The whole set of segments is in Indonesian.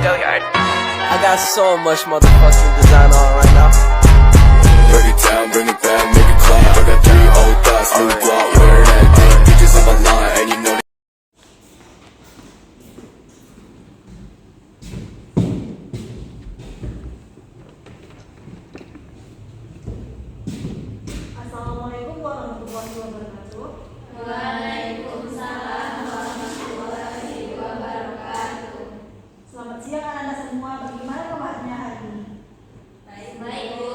I got so much motherfucking design on right now. Break it down, bring it back, make it clap. I got 3 old thoughts, new block, where that thing. Bitches on my line, and you know. Assalamualaikum warahmatullahi wabarakatuh. Waalaikumsalam warahmatullahi wabarakatuh. Selamat siang anak-anak semua. Bagaimana kabarnya hari ini? Baik, Bu.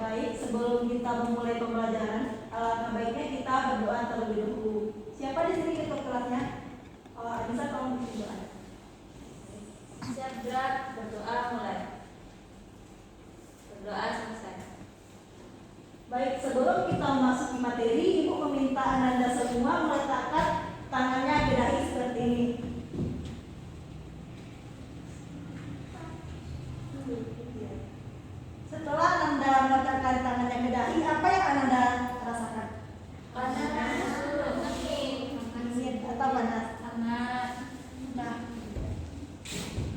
Baik, sebelum kita memulai pembelajaran, alangkah baiknya kita berdoa terlebih dahulu. Siapa di sini ketua kelasnya? Anissa, tolong berdoa. Siap gerak, berdoa mulai. Berdoa selesai. Baik, sebelum kita memasuki materi, Ibu meminta Ananda semua meletakkan tangannya di dahi seperti ini. Setelah Ananda meletakkan tangannya ke dahi, apa yang Ananda rasakan? Panas, Dingin atau panas? hangat. Nah,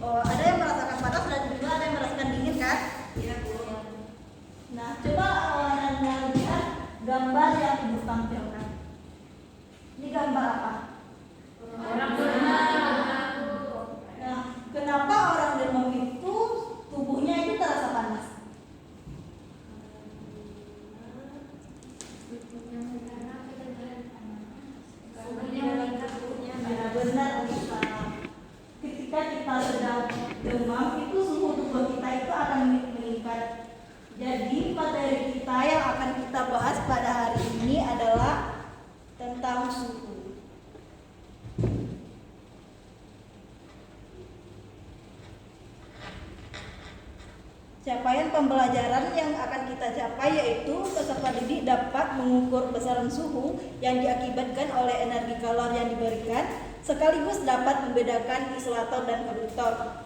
ada yang merasakan panas dan juga ada yang merasakan dingin kan? Iya, Bu. Nah, coba Ananda lihat gambar yang Ibu tampilkan. Ini gambar apa? Orang berenang. Nah, kenapa orang demam itu tubuhnya itu terasa panas? Ya, benar, Anissa. Ketika kita sedang demam, itu suhu tubuh kita itu akan meningkat. Jadi materi kita yang akan kita bahas pada hari ini adalah tentang suhu. Capaian pembelajaran yang akan kita capai yaitu peserta didik dapat mengukur besaran suhu yang diakibatkan oleh energi kalor yang diberikan, sekaligus dapat membedakan isolator dan konduktor.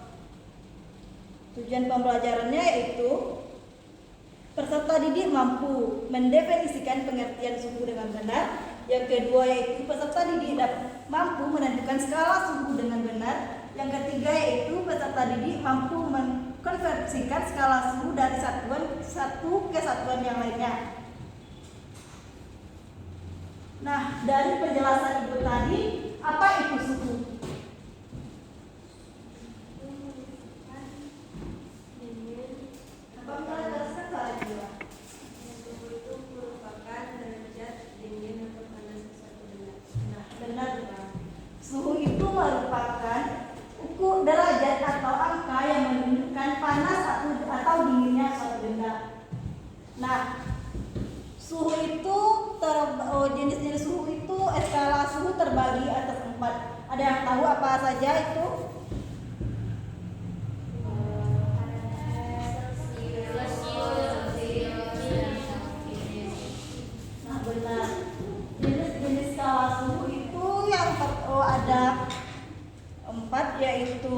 Tujuan pembelajarannya yaitu peserta didik mampu mendefinisikan pengertian suhu dengan benar. Yang kedua yaitu peserta didik mampu menentukan skala suhu dengan benar. Yang ketiga yaitu peserta didik mampu mengkonversikan skala suhu dari satuan satu ke satuan yang lainnya. Nah, dari penjelasan Ibu tadi, apa itu suhu? Apa menjelaskan soal jiwa? Nah, benar bukan? Suhu itu merupakan ukur derajat atau angka yang menunjukkan panas atau dinginnya suatu benda. Nah, suhu itu jenis-jenis suhu itu skala suhu terbagi atas 4. Ada yang tahu apa saja itu? Nah, benar. Jenis-jenis skala suhu itu ada 4, yaitu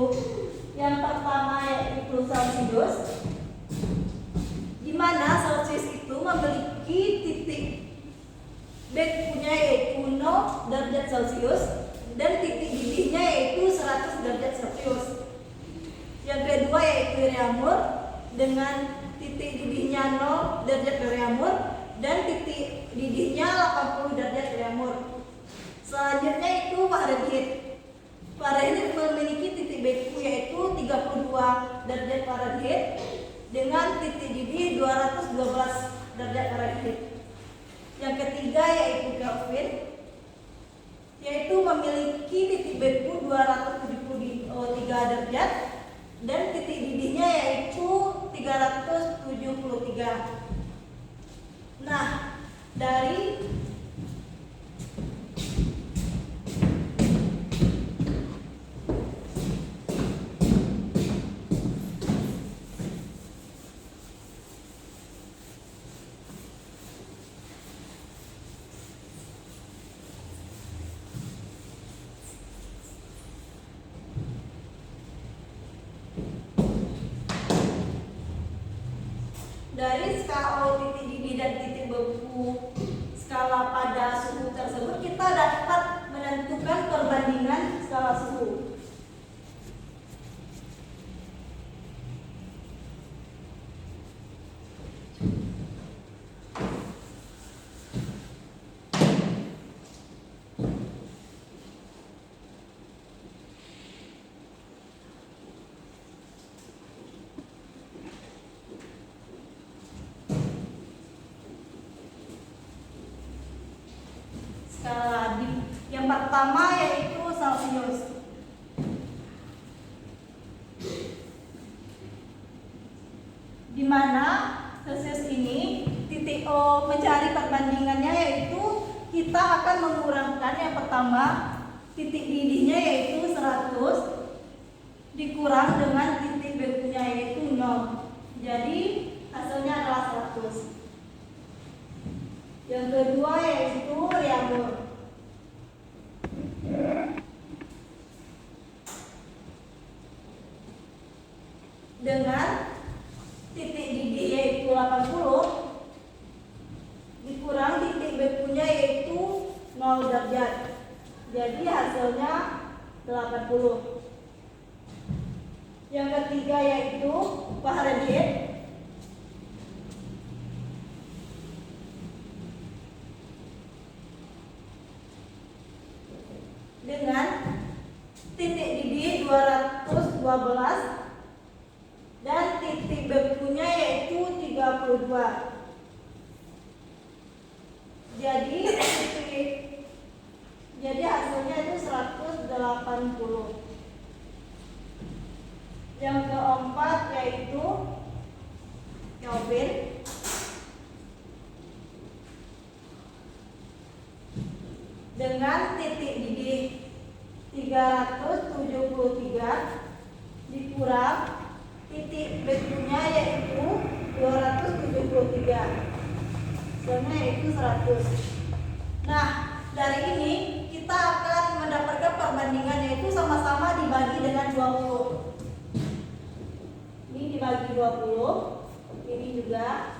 yang pertama yaitu Celcius, di mana Celcius itu memiliki titik backpunya yaitu 0 derajat Celcius dan titik didihnya yaitu 100 derajat Celcius. Yang kedua yaitu Reaumur dengan titik didihnya 0 derajat Reaumur dan titik didihnya 80 derajat Reaumur. Selanjutnya itu Fahrenheit. Fahrenheit memiliki titik baku yaitu 32 derajat Fahrenheit dengan titik didih 212 derajat Fahrenheit. Yang ketiga yaitu Kelvin, yaitu memiliki titik baku 273 derajat dan titik didihnya yaitu 373. Nah, dari skala titik didih dan titik beku skala pada suhu tersebut, kita dapat menentukan perbandingan skala suhu. skala yang pertama yaitu Celsius. Di mana Celsius ini titik mencari perbandingannya yaitu kita akan mengurangkan yang pertama titik didihnya yaitu 100 dikurang dengan titik B-nya yaitu 0. Jadi hasilnya adalah 100. Yang kedua yaitu Reaumur. Dengan titik didih yaitu 80 dikurang titik B-nya yaitu 0 derajat. Jadi hasilnya 80. Yang ketiga yaitu Fahrenheit. Dengan titik didih 212 dan titik B-nya yaitu 32. Jadi hasilnya itu 180. Yang keempat yaitu Kelvin. Dengan titik didih 373 dikurang titik B-nya yaitu 273. Hasilnya yaitu 100. Nah, dari ini kita akan mendapatkan perbandingan yaitu sama-sama dibagi dengan 20. Ini dibagi 20, ini juga.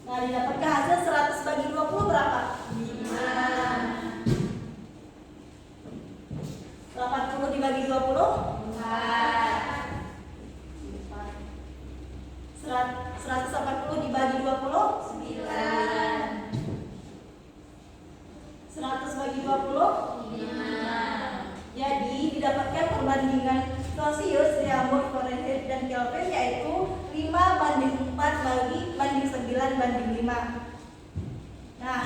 Nah, didapatkan hasil 100 bagi 20 berapa? 5. 80 dibagi 20? 4. 180 dibagi 20? 9. 100 bagi 20? 5. Jadi didapatkan perbandingan Celsius, Reaumur, Fahrenheit, dan Kelvin yaitu 5:4 banding 9:5. Nah,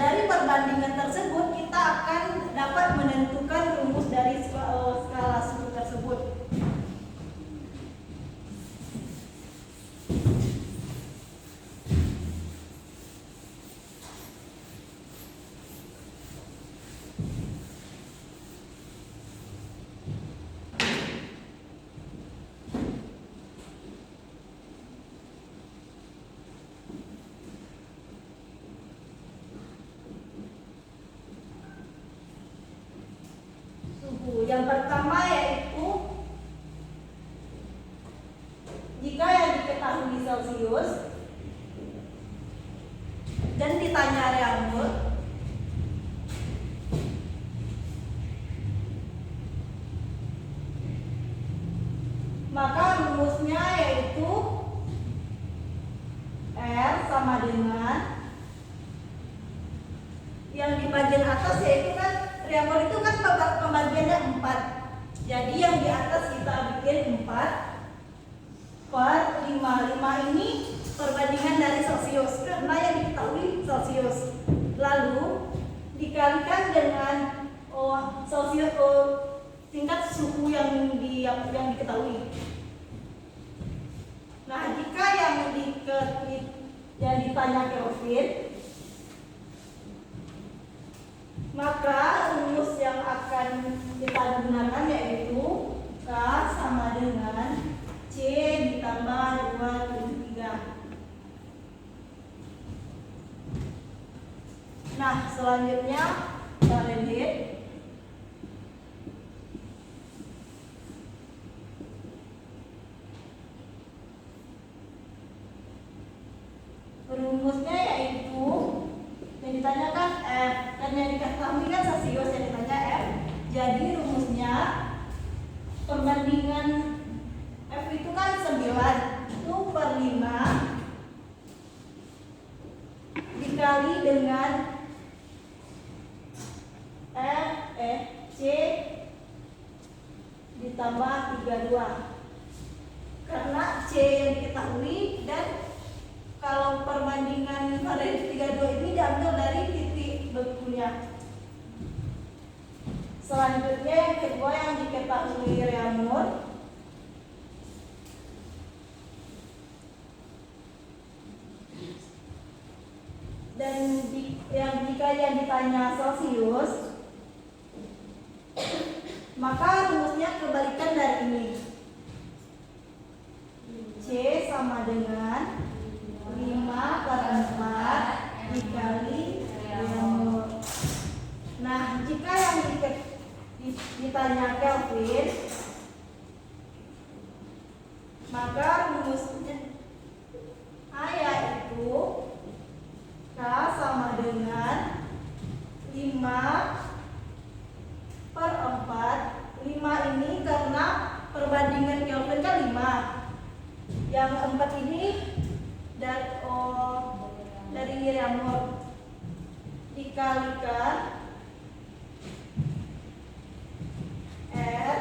dari perbandingan tersebut kita akan dapat menentukan rumus dari skala suhu tersebut. Yang pertama yaitu jika yang diketahui Celsius dan ditanya Reaumur, maka rumusnya yaitu R sama dengan yang di bagian atas yaitu kan Reaumur itu kan pembagiannya 4. Jadi yang di atas kita bikin 4 per 5. 5 ini perbandingan dari Celsius karena yang diketahui Celsius. Lalu dikalikan dengan Celsius tingkat suhu yang diketahui. Nah, jika yang ditanya Kelvin, maka rumus yang akan kita gunakan yaitu K sama dengan C ditambah 2/3. Nah, selanjutnya Fahrenheit. Rumusnya yaitu yang ditanyakan F dan yang diketahui kan Celsius, yang ditanya F. Jadi rumusnya perbandingan F itu kan 9 itu per 5 dengan C ditambah 32. Karena C yang diketahui dan kalau perbandingan Fahrenheit 32 ini diambil dari titik bekunya. Selanjutnya yang kedua yang diketahui Reaumur. Dan jika yang ditanya Celsius, maka rumusnya kebalikan dari ini. C sama dengan 5/4 dikali Reaumur. Nah, jika yang ditanya Kelvin, maka rumusnya yaitu K sama dengan 5/4. 5 ini karena perbandingan Kelvin kan 5. Yang 4 ini dari Reaumur dikalikan R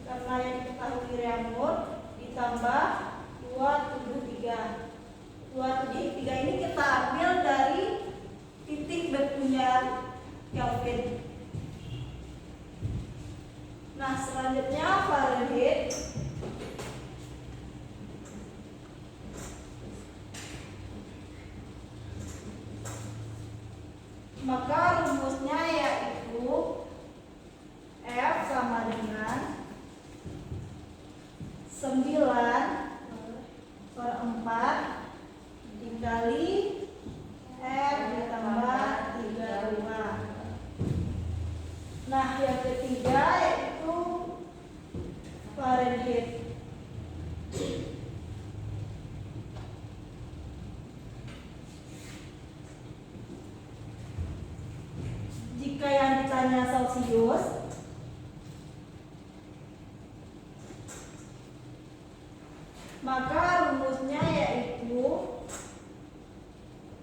karena yang diketahui Reaumur ditambah 273. 273 ini kita ambil dari titik bekunya Kelvin. Nah, selanjutnya Fahrenheit. Maka rumusnya yaitu F sama dengan 9/4 dikali R ditambah 35. Nah, yang ketiga yaitu Fahrenheit. Jika yang ditanya Celsius, maka rumusnya yaitu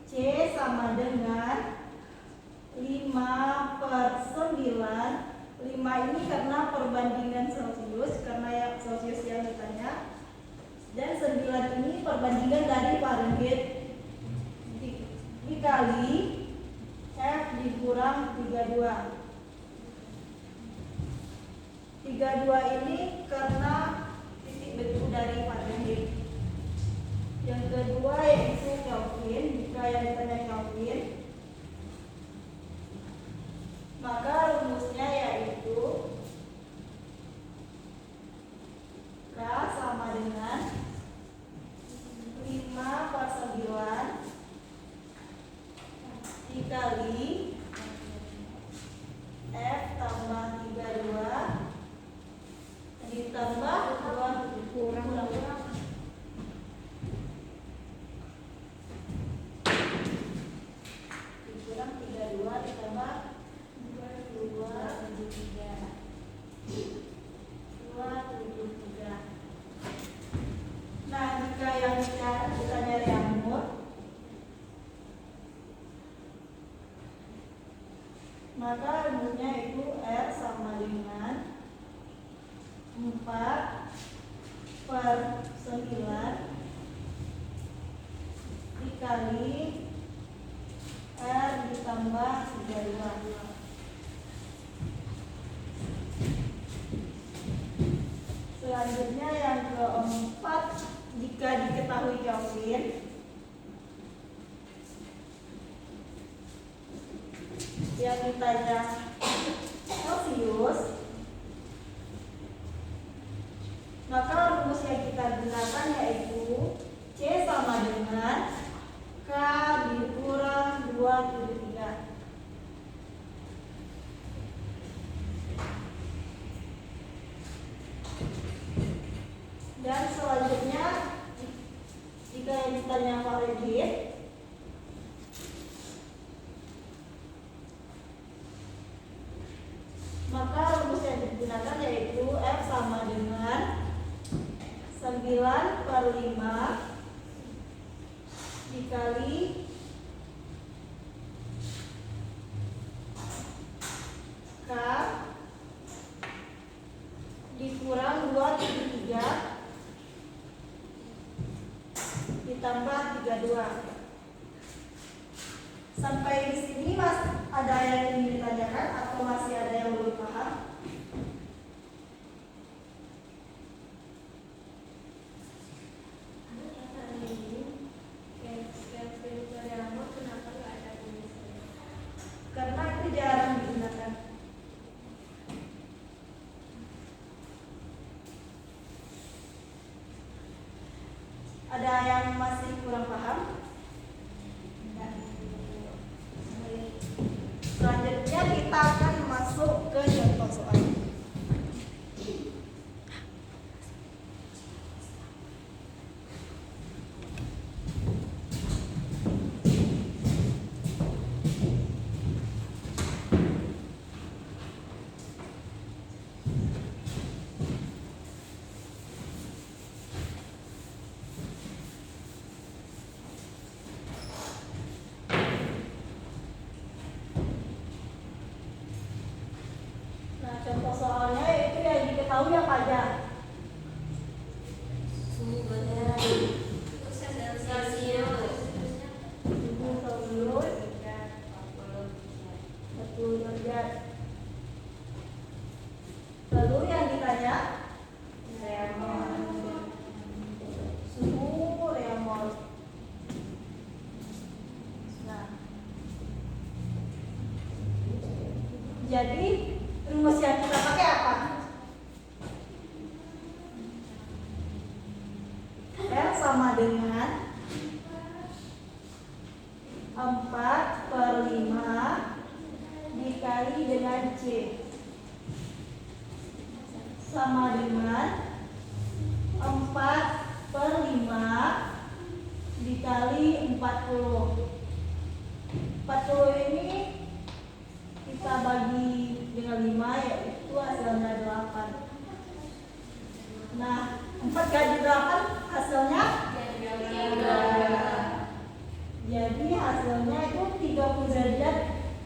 C sama dengan 5/9. 5 ini karena perbandingan Celsius, karena yang Celsius yang ditanya. Dan 9 ini perbandingan dari Fahrenheit dikali F dikurang 32. 32 ini karena titik beku dari Fahrenheit. Yang kedua yaitu Kelvin. Jika yang ditanya Kelvin, maka rumusnya yaitu K sama dengan 5/9 dikali F tambah 32 ditambah 2 kurang dikurang 32 ditambah 273. Nah, jika yang ditanya Reaumur, maka rumusnya itu R sama dengan 4/9 dikali R ditambah 32. Selanjutnya yang keempat, jika diketahui Kelvin, yang ditanya Celsius, maka rumus yang kita gunakan yaitu C sama dengan K dikurang 273. Dan selanjutnya jika yang ditanya Fahrenheit, maka rumus yang digunakan yaitu F sama dengan 9/5 dikali Ada yang masih kurang paham? Selanjutnya kita akan masuk ke contoh soal. Nah, contoh soalnya itu yang diketahui apa aja? Suhu udara. Celcius. Suhu Celcius 40 derajat. Lalu yang ditanya suhu reaumur. Nah, jadi rumus yang kita pakai apa? R sama dengan 4/5 dikali dengan C sama dengan 4/5 dikali 40. 40 ini kita bagi dengan 5, yaitu hasilnya 8. Nah, 4 kali 8 hasilnya 3. Jadi hasilnya itu 30 derajat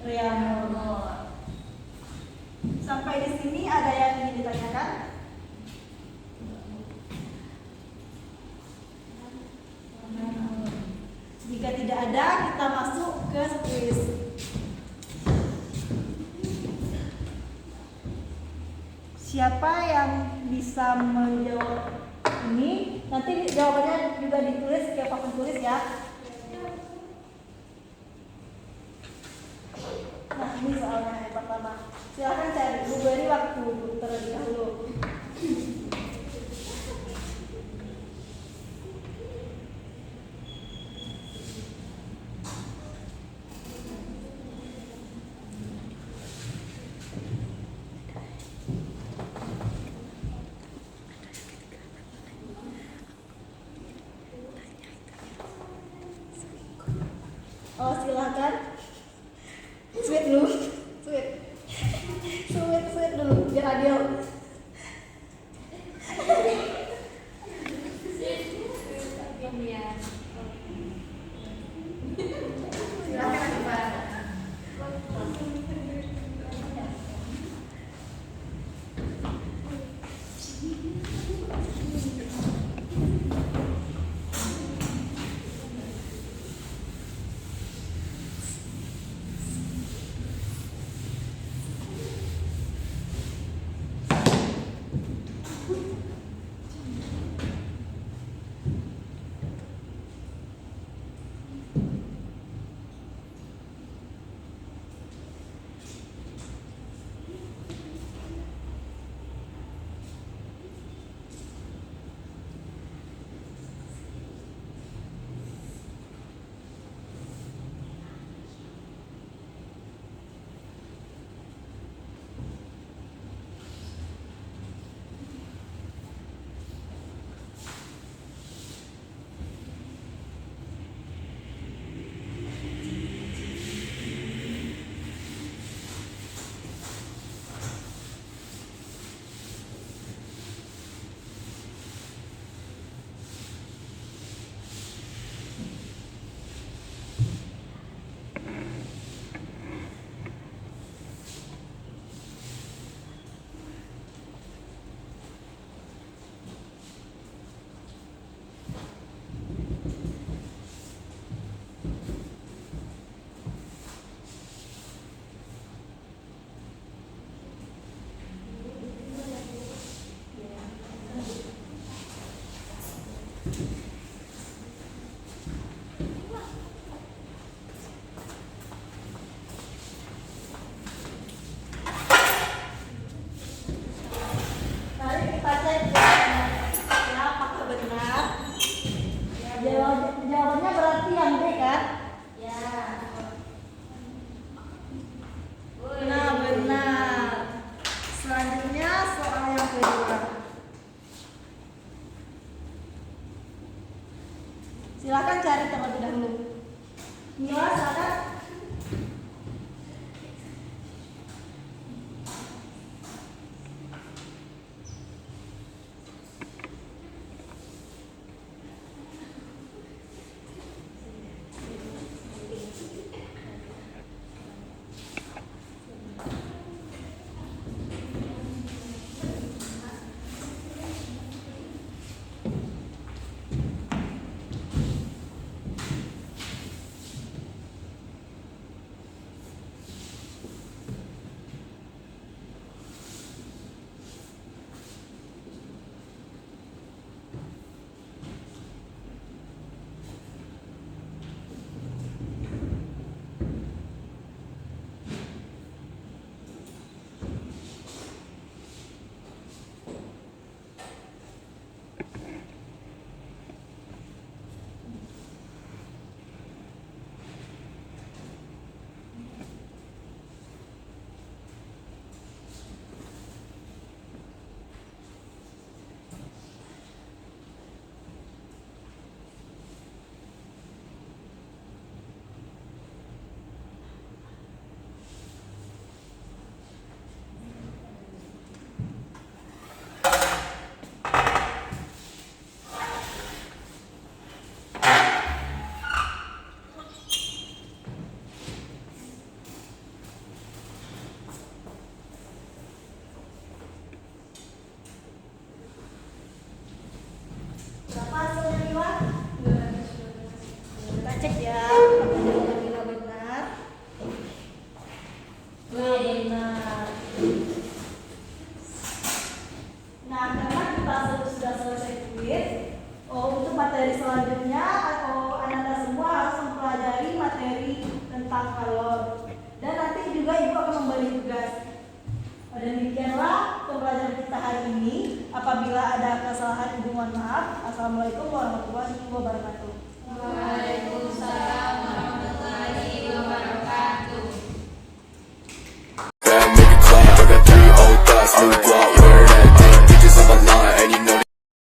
reaumur. Sampai di sini ada yang ingin ditanyakan? Jika tidak ada, kita masuk ke kuis. Siapa yang bisa menjawab ini? Nanti jawabannya juga ditulis ke papan tulis ya. Nah, ini soalnya yang pertama. Silakan cari, beri waktu terlebih dahulu. Oh, silakan. Sweet dulu, sweet dulu, biar adil. Silakan Pak. tentang kalor. Dan nanti juga ibu akan memberi tugas. Dan demikianlah pembelajaran kita hari ini. Apabila ada kesalahan ibu mohon maaf. Assalamualaikum warahmatullahi wabarakatuh.